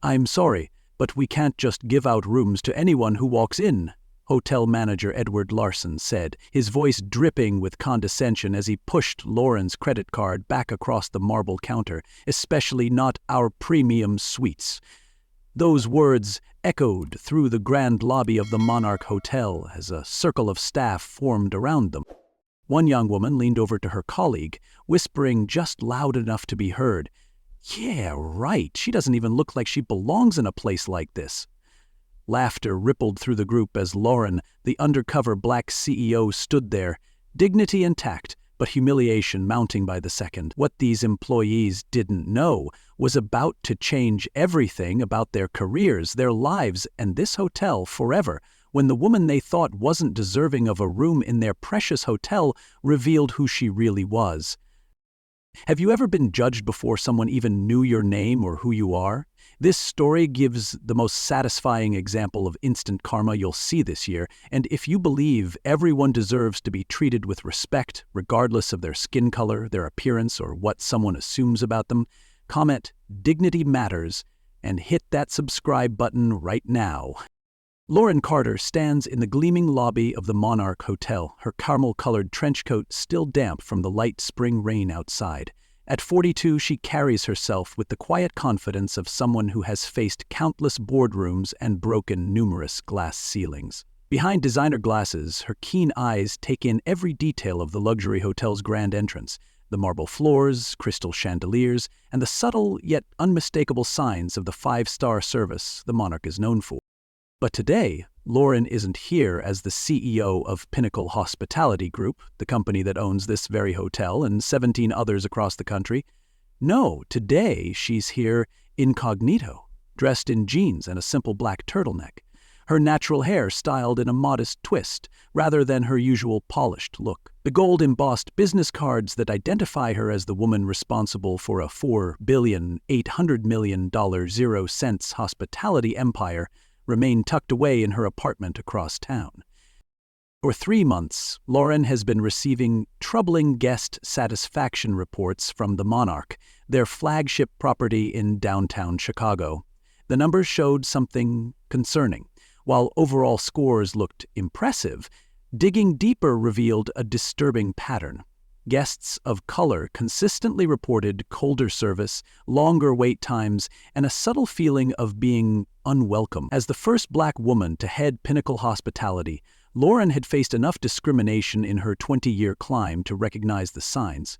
I'm sorry, but we can't just give out rooms to anyone who walks in, hotel manager Edward Larson said, his voice dripping with condescension as he pushed Lauren's credit card back across the marble counter, especially not our premium suites. Those words echoed through the grand lobby of the Monarch Hotel as a circle of staff formed around them. One young woman leaned over to her colleague, whispering just loud enough to be heard, "Yeah, right, she doesn't even look like she belongs in a place like this." Laughter rippled through the group as Lauren, the undercover black CEO, stood there, dignity intact, but humiliation mounting by the second. What these employees didn't know was about to change everything about their careers, their lives, and this hotel forever, when the woman they thought wasn't deserving of a room in their precious hotel revealed who she really was. Have you ever been judged before someone even knew your name or who you are? This story gives the most satisfying example of instant karma you'll see this year, and if you believe everyone deserves to be treated with respect, regardless of their skin color, their appearance, or what someone assumes about them, comment "Dignity Matters" and hit that subscribe button right now. Lauren Carter stands in the gleaming lobby of the Monarch Hotel, her caramel-colored trench coat still damp from the light spring rain outside. At 42, she carries herself with the quiet confidence of someone who has faced countless boardrooms and broken numerous glass ceilings. Behind designer glasses, her keen eyes take in every detail of the luxury hotel's grand entrance, the marble floors, crystal chandeliers, and the subtle yet unmistakable signs of the five-star service the Monarch is known for. But today, Lauren isn't here as the CEO of Pinnacle Hospitality Group, the company that owns this very hotel and 17 others across the country. No, today she's here incognito, dressed in jeans and a simple black turtleneck, her natural hair styled in a modest twist rather than her usual polished look. The gold-embossed business cards that identify her as the woman responsible for a $4,800,000,000 0 cents hospitality empire remain tucked away in her apartment across town. For 3 months, Lauren has been receiving troubling guest satisfaction reports from the Monarch, their flagship property in downtown Chicago. The numbers showed something concerning. While overall scores looked impressive, digging deeper revealed a disturbing pattern. Guests of color consistently reported colder service, longer wait times, and a subtle feeling of being unwelcome. As the first black woman to head Pinnacle Hospitality, Lauren had faced enough discrimination in her 20-year climb to recognize the signs.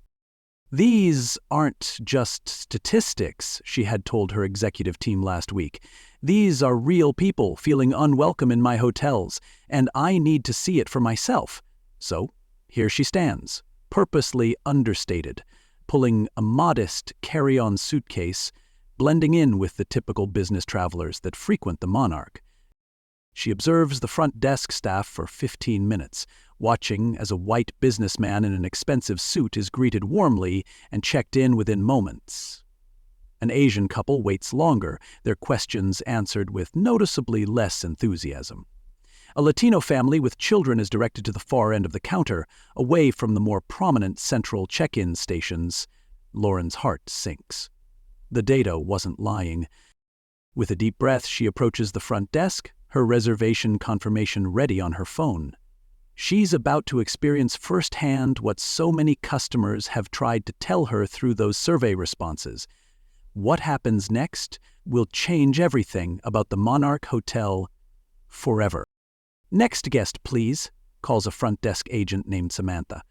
"These aren't just statistics," she had told her executive team last week. "These are real people feeling unwelcome in my hotels, and I need to see it for myself." So, here she stands, purposely understated, pulling a modest carry-on suitcase, blending in with the typical business travelers that frequent the Monarch. She observes the front desk staff for 15 minutes, watching as a white businessman in an expensive suit is greeted warmly and checked in within moments. An Asian couple waits longer, their questions answered with noticeably less enthusiasm. A Latino family with children is directed to the far end of the counter, away from the more prominent central check-in stations. Lauren's heart sinks. The data wasn't lying. With a deep breath, she approaches the front desk, her reservation confirmation ready on her phone. She's about to experience firsthand what so many customers have tried to tell her through those survey responses. What happens next will change everything about the Monarch Hotel forever. "Next guest, please," calls a front desk agent named Samantha.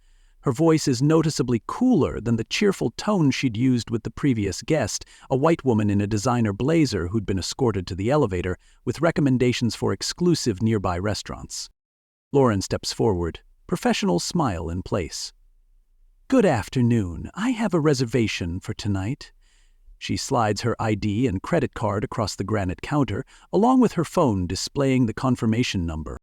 Her voice is noticeably cooler than the cheerful tone she'd used with the previous guest, a white woman in a designer blazer who'd been escorted to the elevator with recommendations for exclusive nearby restaurants. Lauren steps forward, professional smile in place. "Good afternoon. I have a reservation for tonight." She slides her ID and credit card across the granite counter, along with her phone displaying the confirmation number.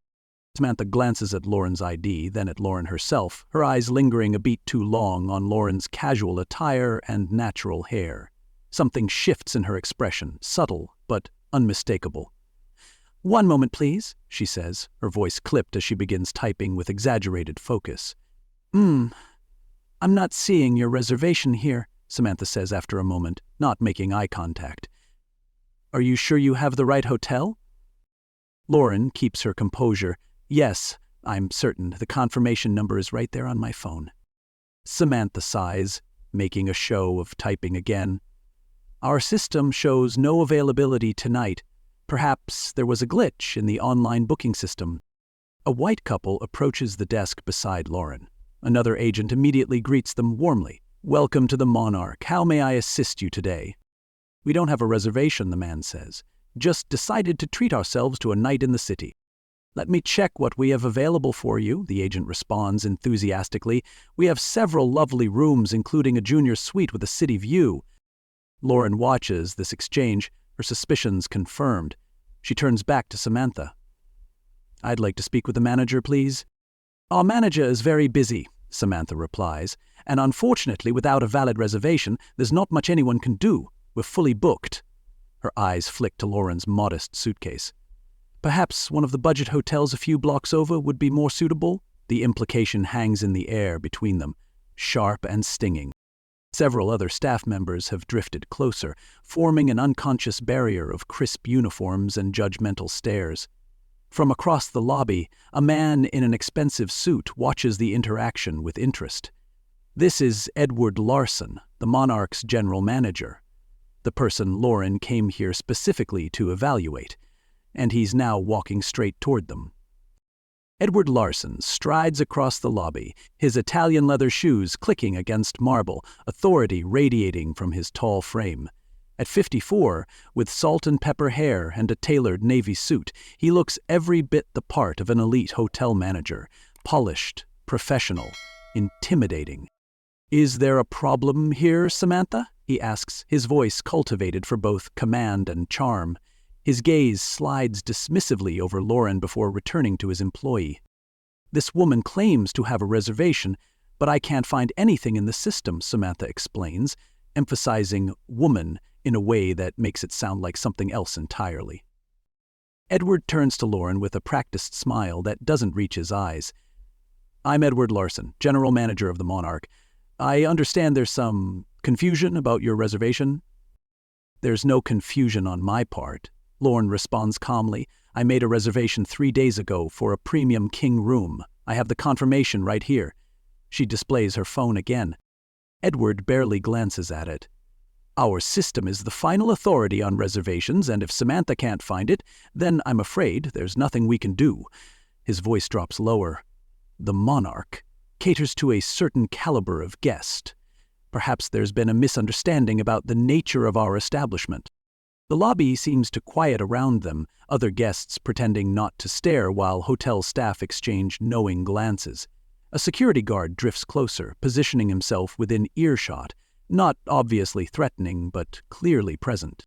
Samantha glances at Lauren's ID, then at Lauren herself, her eyes lingering a beat too long on Lauren's casual attire and natural hair. Something shifts in her expression, subtle but unmistakable. "One moment, please," she says, her voice clipped as she begins typing with exaggerated focus. I'm not seeing your reservation here," Samantha says after a moment, not making eye contact. Are you sure you have the right hotel? Lauren keeps her composure. Yes, I'm certain. The confirmation number is right there on my phone. Samantha sighs, making a show of typing again. Our system shows no availability tonight. Perhaps there was a glitch in the online booking system. A white couple approaches the desk beside Lauren. Another agent immediately greets them warmly. Welcome to the Monarch. How may I assist you today? We don't have a reservation, the man says. Just decided to treat ourselves to a night in the city. Let me check what we have available for you, the agent responds enthusiastically. We have several lovely rooms, including a junior suite with a city view. Lauren watches this exchange, her suspicions confirmed. She turns back to Samantha. I'd like to speak with the manager, please. Our manager is very busy, Samantha replies, and unfortunately, without a valid reservation, there's not much anyone can do. We're fully booked. Her eyes flick to Lauren's modest suitcase. Perhaps one of the budget hotels a few blocks over would be more suitable? The implication hangs in the air between them, sharp and stinging. Several other staff members have drifted closer, forming an unconscious barrier of crisp uniforms and judgmental stares. From across the lobby, a man in an expensive suit watches the interaction with interest. This is Edward Larson, the Monarch's general manager. The person Lauren came here specifically to evaluate, and he's now walking straight toward them. Edward Larson strides across the lobby, his Italian leather shoes clicking against marble, authority radiating from his tall frame. At 54, with salt and pepper hair and a tailored navy suit, he looks every bit the part of an elite hotel manager, polished, professional, intimidating. Is there a problem here, Samantha? He asks, his voice cultivated for both command and charm. His gaze slides dismissively over Lauren before returning to his employee. This woman claims to have a reservation, but I can't find anything in the system, Samantha explains, emphasizing woman in a way that makes it sound like something else entirely. Edward turns to Lauren with a practiced smile that doesn't reach his eyes. I'm Edward Larson, general manager of the Monarch. I understand there's some confusion about your reservation? There's no confusion on my part. Lauren responds calmly. I made a reservation 3 days ago for a premium king room. I have the confirmation right here. She displays her phone again. Edward barely glances at it. Our system is the final authority on reservations, and if Samantha can't find it, then I'm afraid there's nothing we can do. His voice drops lower. The Monarch caters to a certain caliber of guest. Perhaps there's been a misunderstanding about the nature of our establishment. The lobby seems to quiet around them, other guests pretending not to stare while hotel staff exchange knowing glances. A security guard drifts closer, positioning himself within earshot, not obviously threatening, but clearly present.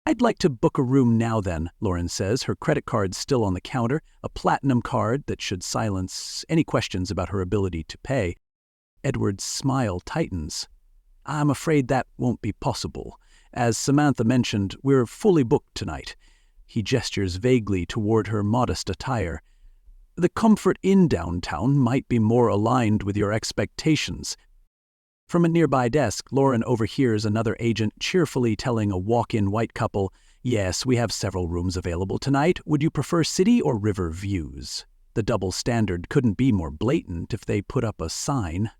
I'd like to book a room now then, Lauren says, her credit card still on the counter, a platinum card that should silence any questions about her ability to pay. Edward's smile tightens. I'm afraid that won't be possible. As Samantha mentioned, we're fully booked tonight. He gestures vaguely toward her modest attire. The Comfort Inn downtown might be more aligned with your expectations. From a nearby desk, Lauren overhears another agent cheerfully telling a walk-in white couple, yes, we have several rooms available tonight. Would you prefer city or river views? The double standard couldn't be more blatant if they put up a sign.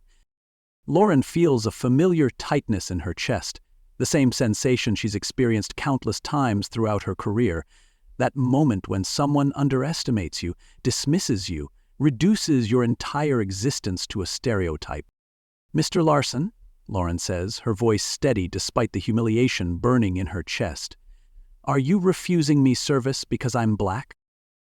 Lauren feels a familiar tightness in her chest, the same sensation she's experienced countless times throughout her career. That moment when someone underestimates you, dismisses you, reduces your entire existence to a stereotype. Mr. Larson, Lauren says, her voice steady despite the humiliation burning in her chest. Are you refusing me service because I'm black?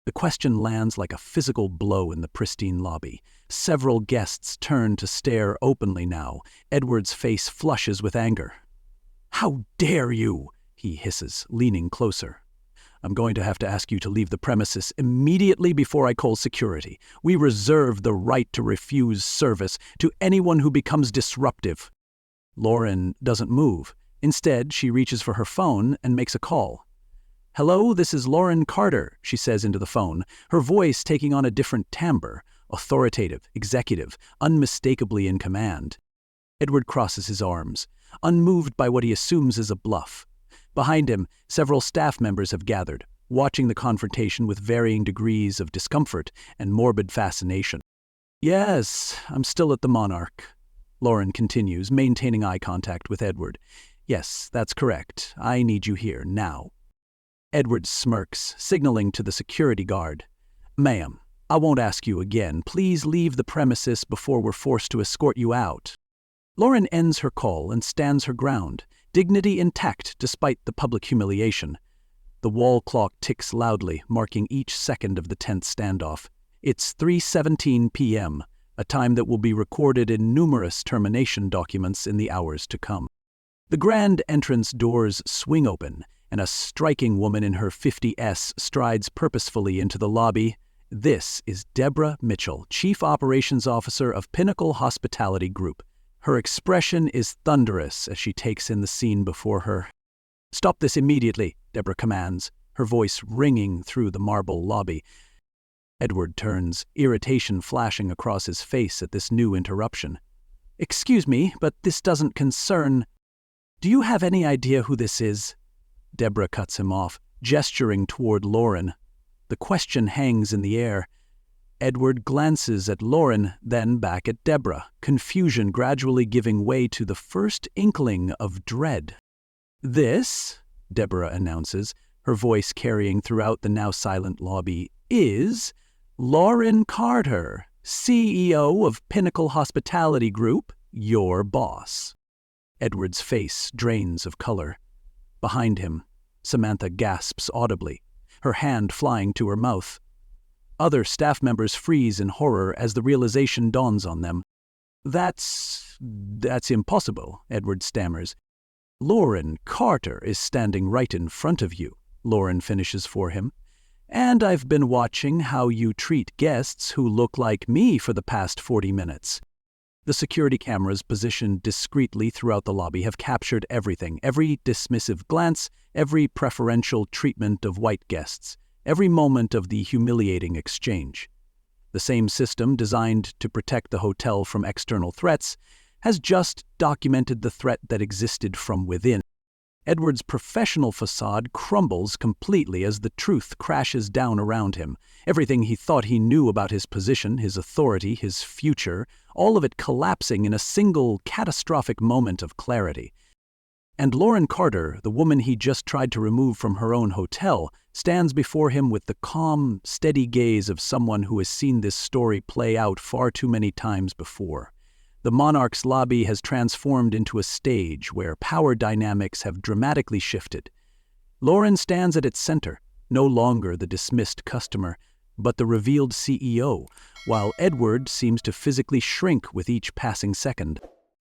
The question lands like a physical blow in the pristine lobby. Several guests turn to stare openly now. Edward's face flushes with anger. How dare you? He hisses, leaning closer. I'm going to have to ask you to leave the premises immediately before I call security. We reserve the right to refuse service to anyone who becomes disruptive. Lauren doesn't move. Instead, she reaches for her phone and makes a call. Hello, this is Lauren Carter, she says into the phone, her voice taking on a different timbre, authoritative, executive, unmistakably in command. Edward crosses his arms, unmoved by what he assumes is a bluff. Behind him, several staff members have gathered, watching the confrontation with varying degrees of discomfort and morbid fascination. "Yes, I'm still at the Monarch," Lauren continues, maintaining eye contact with Edward. "Yes, that's correct. I need you here, now." Edward smirks, signaling to the security guard. "Ma'am, I won't ask you again. Please leave the premises before we're forced to escort you out." Lauren ends her call and stands her ground, dignity intact despite the public humiliation. The wall clock ticks loudly, marking each second of the tense standoff. It's 3:17 p.m., a time that will be recorded in numerous termination documents in the hours to come. The grand entrance doors swing open, and a striking woman in her 50s strides purposefully into the lobby. This is Deborah Mitchell, Chief Operations Officer of Pinnacle Hospitality Group. Her expression is thunderous as she takes in the scene before her. "Stop this immediately," Deborah commands, her voice ringing through the marble lobby. Edward turns, irritation flashing across his face at this new interruption. "Excuse me, but this doesn't concern—" "Do you have any idea who this is?" Deborah cuts him off, gesturing toward Lauren. The question hangs in the air. Edward glances at Lauren, then back at Deborah, confusion gradually giving way to the first inkling of dread. "This," Deborah announces, her voice carrying throughout the now silent lobby, "is Lauren Carter, CEO of Pinnacle Hospitality Group, your boss." Edward's face drains of color. Behind him, Samantha gasps audibly, her hand flying to her mouth. Other staff members freeze in horror as the realization dawns on them. That's impossible," Edward stammers. "Lauren Carter is standing right in front of you," Lauren finishes for him. "And I've been watching how you treat guests who look like me for the past 40 minutes. The security cameras positioned discreetly throughout the lobby have captured everything, every dismissive glance, every preferential treatment of white guests, every moment of the humiliating exchange. The same system designed to protect the hotel from external threats has just documented the threat that existed from within." Edward's professional facade crumbles completely as the truth crashes down around him. Everything he thought he knew about his position, his authority, his future, all of it collapsing in a single catastrophic moment of clarity. And Lauren Carter, the woman he just tried to remove from her own hotel, stands before him with the calm, steady gaze of someone who has seen this story play out far too many times before. The Monarch's lobby has transformed into a stage where power dynamics have dramatically shifted. Lauren stands at its center, no longer the dismissed customer, but the revealed CEO, while Edward seems to physically shrink with each passing second.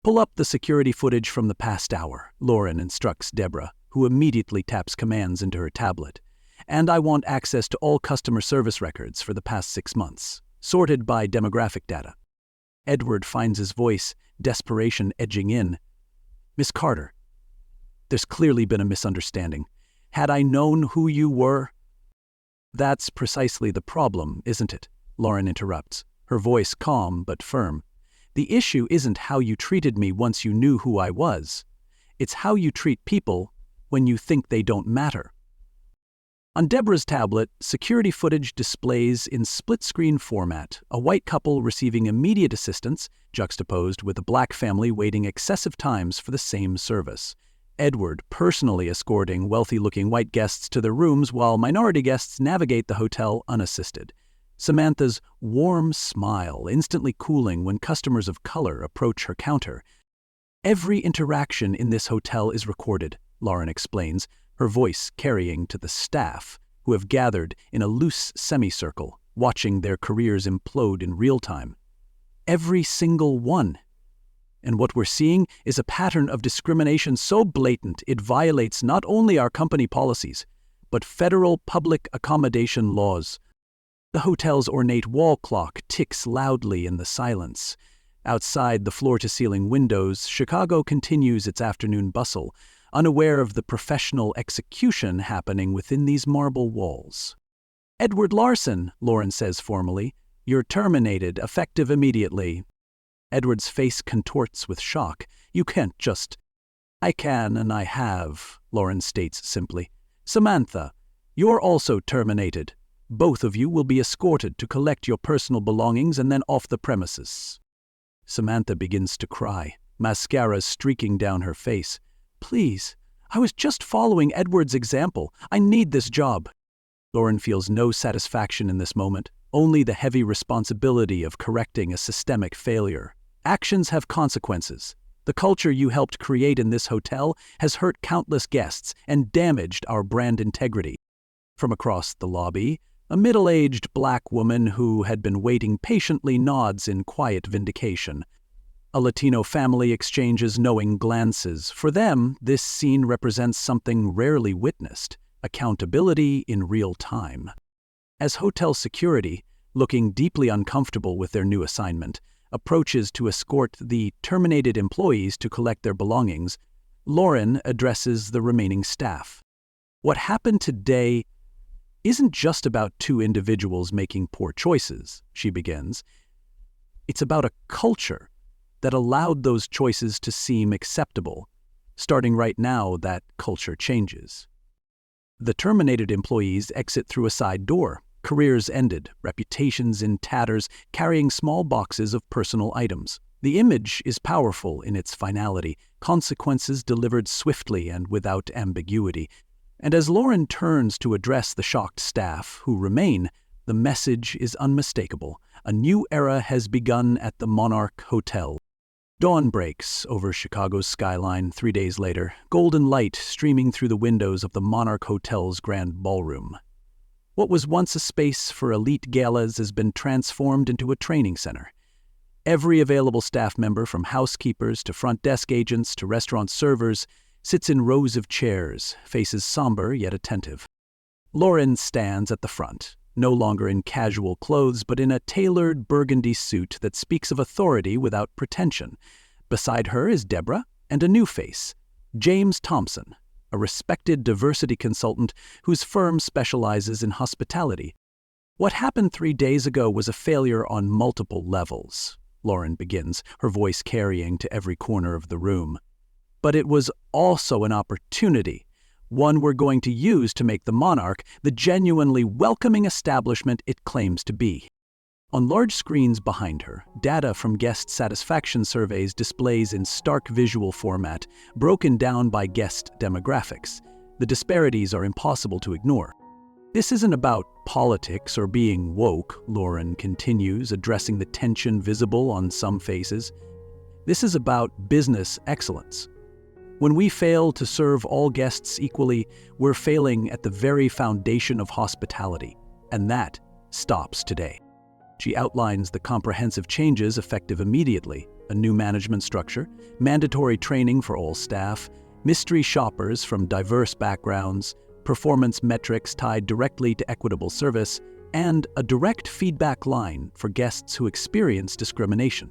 "Pull up the security footage from the past hour," Lauren instructs Deborah, who immediately taps commands into her tablet. "And I want access to all customer service records for the past 6 months, sorted by demographic data." Edward finds his voice, desperation edging in. "Miss Carter, there's clearly been a misunderstanding. Had I known who you were—" "That's precisely the problem, isn't it?" Lauren interrupts, her voice calm but firm. "The issue isn't how you treated me once you knew who I was. It's how you treat people when you think they don't matter." On Deborah's tablet, security footage displays in split-screen format a white couple receiving immediate assistance, juxtaposed with a black family waiting excessive times for the same service. Edward personally escorting wealthy-looking white guests to their rooms while minority guests navigate the hotel unassisted. Samantha's warm smile instantly cooling when customers of color approach her counter. "Every interaction in this hotel is recorded," Lauren explains, her voice carrying to the staff, who have gathered in a loose semicircle, watching their careers implode in real time. "Every single one. And what we're seeing is a pattern of discrimination so blatant it violates not only our company policies, but federal public accommodation laws." The hotel's ornate wall clock ticks loudly in the silence. Outside the floor-to-ceiling windows, Chicago continues its afternoon bustle, unaware of the professional execution happening within these marble walls. "Edward Larson," Lauren says formally, "you're terminated, effective immediately." Edward's face contorts with shock. "You can't just—" I can and I have, Lauren states simply. Samantha, you're also terminated. Both of you will be escorted to collect your personal belongings and then off the premises. Samantha begins to cry, mascara streaking down her face. Please, I was just following Edward's example. I need this job. Lauren feels no satisfaction in this moment, only the heavy responsibility of correcting a systemic failure. Actions have consequences. The culture you helped create in this hotel has hurt countless guests and damaged our brand integrity. From across the lobby, a middle-aged black woman who had been waiting patiently nods in quiet vindication. A Latino family exchanges knowing glances. For them, this scene represents something rarely witnessed: accountability in real time. As hotel security, looking deeply uncomfortable with their new assignment, approaches to escort the terminated employees to collect their belongings, Lauren addresses the remaining staff. What happened today isn't just about two individuals making poor choices, she begins. It's about a culture that allowed those choices to seem acceptable. Starting right now, that culture changes. The terminated employees exit through a side door. Careers ended, reputations in tatters, carrying small boxes of personal items. The image is powerful in its finality, consequences delivered swiftly and without ambiguity. And as Lauren turns to address the shocked staff who remain, the message is unmistakable. A new era has begun at the Monarch Hotel. Dawn breaks over Chicago's skyline 3 days later, golden light streaming through the windows of the Monarch Hotel's grand ballroom. What was once a space for elite galas has been transformed into a training center. Every available staff member, from housekeepers to front desk agents to restaurant servers, sits in rows of chairs, faces somber yet attentive. Lauren stands at the front, no longer in casual clothes but in a tailored burgundy suit that speaks of authority without pretension. Beside her is Deborah and a new face, James Thompson, a respected diversity consultant whose firm specializes in hospitality. What happened 3 days ago was a failure on multiple levels, Lauren begins, her voice carrying to every corner of the room. But it was also an opportunity, one we're going to use to make the Monarch the genuinely welcoming establishment it claims to be. On large screens behind her, data from guest satisfaction surveys displays in stark visual format, broken down by guest demographics. The disparities are impossible to ignore. This isn't about politics or being woke, Lauren continues, addressing the tension visible on some faces. This is about business excellence. When we fail to serve all guests equally, we're failing at the very foundation of hospitality, and that stops today. She outlines the comprehensive changes effective immediately: a new management structure, mandatory training for all staff, mystery shoppers from diverse backgrounds, performance metrics tied directly to equitable service, and a direct feedback line for guests who experience discrimination.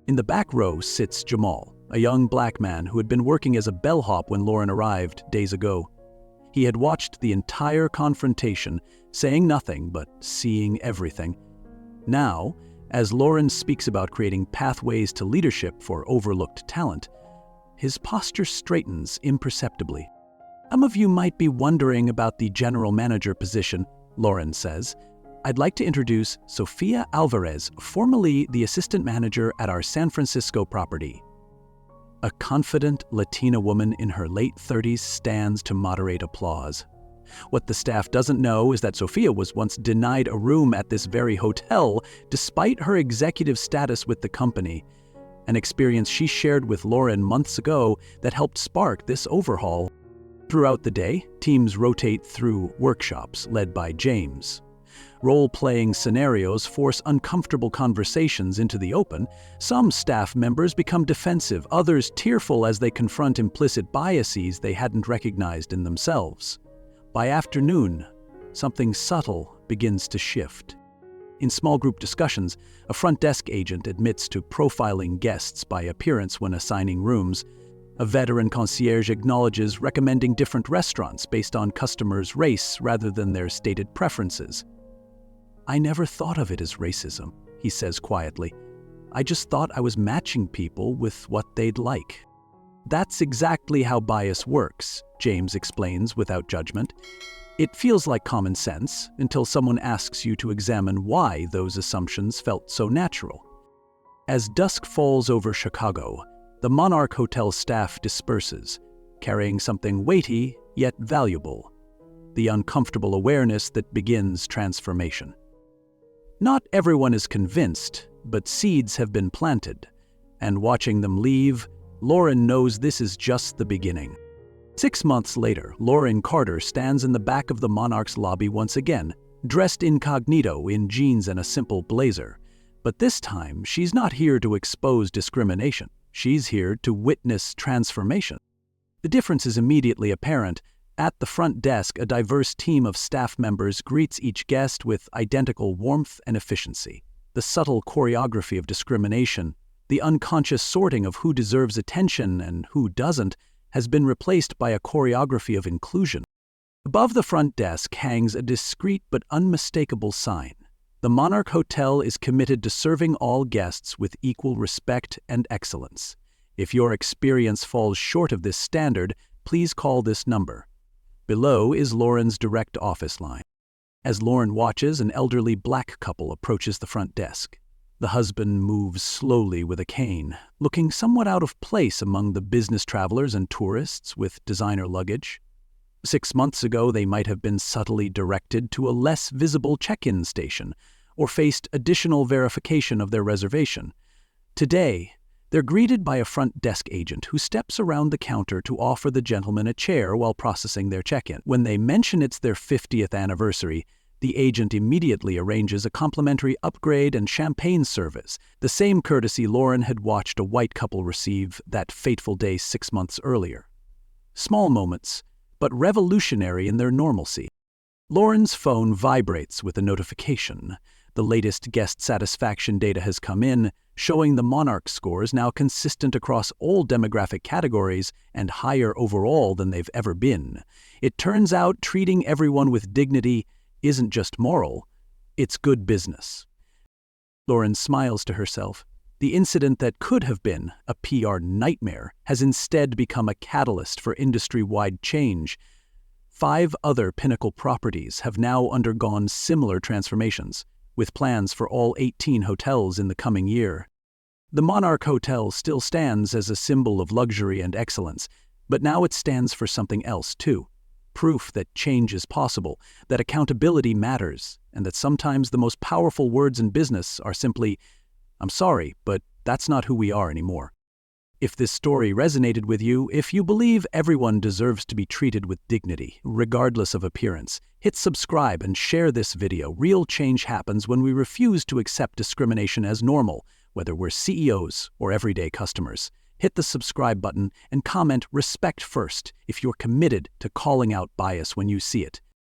In the back row sits Jamal, a young black man who had been working as a bellhop when Lauren arrived days ago. He had watched the entire confrontation, saying nothing but seeing everything. Now, as Lauren speaks about creating pathways to leadership for overlooked talent, his posture straightens imperceptibly. Some of you might be wondering about the general manager position, Lauren says. I'd like to introduce Sofia Alvarez, formerly the assistant manager at our San Francisco property. A confident Latina woman in her late 30s stands to moderate applause. What the staff doesn't know is that Sofia was once denied a room at this very hotel despite her executive status with the company, an experience she shared with Lauren months ago that helped spark this overhaul. Throughout the day, teams rotate through workshops led by James. Role-playing scenarios force uncomfortable conversations into the open. Some staff members become defensive, others tearful as they confront implicit biases they hadn't recognized in themselves. By afternoon, something subtle begins to shift. In small group discussions, a front desk agent admits to profiling guests by appearance when assigning rooms. A veteran concierge acknowledges recommending different restaurants based on customers' race rather than their stated preferences. I never thought of it as racism, he says quietly. I just thought I was matching people with what they'd like. That's exactly how bias works, James explains without judgment. It feels like common sense until someone asks you to examine why those assumptions felt so natural. As dusk falls over Chicago, the Monarch Hotel staff disperses, carrying something weighty yet valuable, the uncomfortable awareness that begins transformation. Not everyone is convinced, but seeds have been planted, and watching them leave, Lauren knows this is just the beginning. 6 months later, Lauren Carter stands in the back of the Monarch's lobby once again, dressed incognito in jeans and a simple blazer. But this time, she's not here to expose discrimination. She's here to witness transformation. The difference is immediately apparent. At the front desk, a diverse team of staff members greets each guest with identical warmth and efficiency. The subtle choreography of discrimination, the unconscious sorting of who deserves attention and who doesn't, has been replaced by a choreography of inclusion. Above the front desk hangs a discreet but unmistakable sign. The Monarch Hotel is committed to serving all guests with equal respect and excellence. If your experience falls short of this standard, please call this number. Below is Lauren's direct office line. As Lauren watches, an elderly black couple approaches the front desk. The husband moves slowly with a cane, looking somewhat out of place among the business travelers and tourists with designer luggage. 6 months ago, they might have been subtly directed to a less visible check-in station or faced additional verification of their reservation. Today, they're greeted by a front desk agent who steps around the counter to offer the gentleman a chair while processing their check-in. When they mention it's their 50th anniversary, the agent immediately arranges a complimentary upgrade and champagne service, the same courtesy Lauren had watched a white couple receive that fateful day 6 months earlier. Small moments, but revolutionary in their normalcy. Lauren's phone vibrates with a notification. The latest guest satisfaction data has come in, showing the Monarch scores now consistent across all demographic categories and higher overall than they've ever been. It turns out treating everyone with dignity isn't just moral, it's good business. Lauren smiles to herself. The incident that could have been a PR nightmare has instead become a catalyst for industry-wide change. 5 other Pinnacle properties have now undergone similar transformations, with plans for all 18 hotels in the coming year. The Monarch Hotel still stands as a symbol of luxury and excellence, but now it stands for something else too. Proof that change is possible, that accountability matters, and that sometimes the most powerful words in business are simply, "I'm sorry, but that's not who we are anymore." If this story resonated with you, if you believe everyone deserves to be treated with dignity, regardless of appearance, hit subscribe and share this video. Real change happens when we refuse to accept discrimination as normal, whether we're CEOs or everyday customers. Hit the subscribe button and comment "Respect first" if you're committed to calling out bias when you see it.